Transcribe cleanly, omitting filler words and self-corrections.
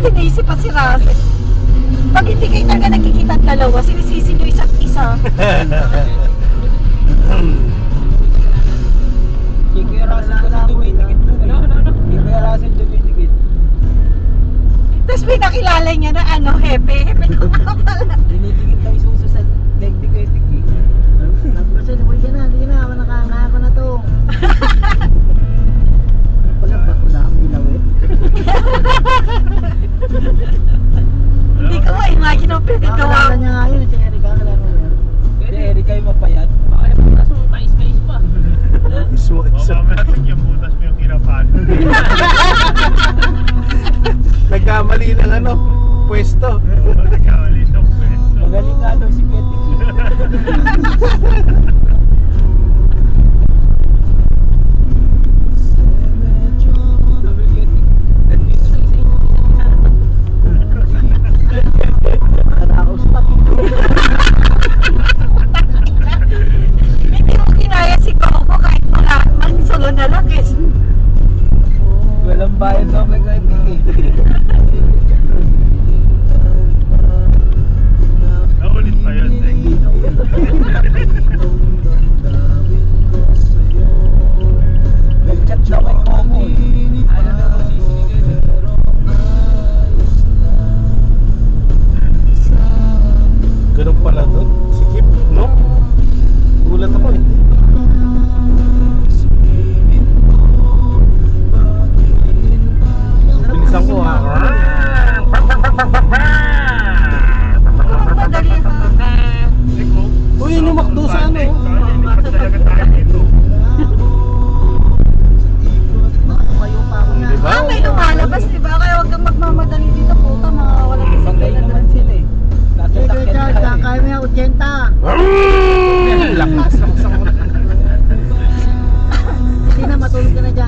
Tinaisip pa si Russell. Pag hindi kayo talaga nagkikita ang dalawa, sinisisi nyo isa't isa. Kaya Russell kasi dumidikit dun eh. Kaya Russell dumidikit. Tapos may nakilala niya na ano, hepe. Hepe ko nga pala. Dinidikit daw yung suso sa leg ni Kuya Tiki. Kasi nabuhay ka na, hindi na, nakakaya ko na to. Wala ba ko lang, dilawit? Hindi ko ma-imagine ang pinagawa. Nakakala niya nga yun, si Erika, kalala mo yun. Pwede Erika yung mapayat. Bakit butas mo kais-kais pa? Mamaya yung butas mo yung kinapan. Nagkamali ng ano, pwesto. Nagkamali ng pwesto. Magaling nga daw si Kuya Tiki. Sabi Kuya Tiki, nandito sa isa-isa. Nakakaus pa. Hindi mo kinaya si Coco kahit wala. Ang solo na lang eh. Walang bayad daw kay Kuya Tiki. Naulit pa yun, eh.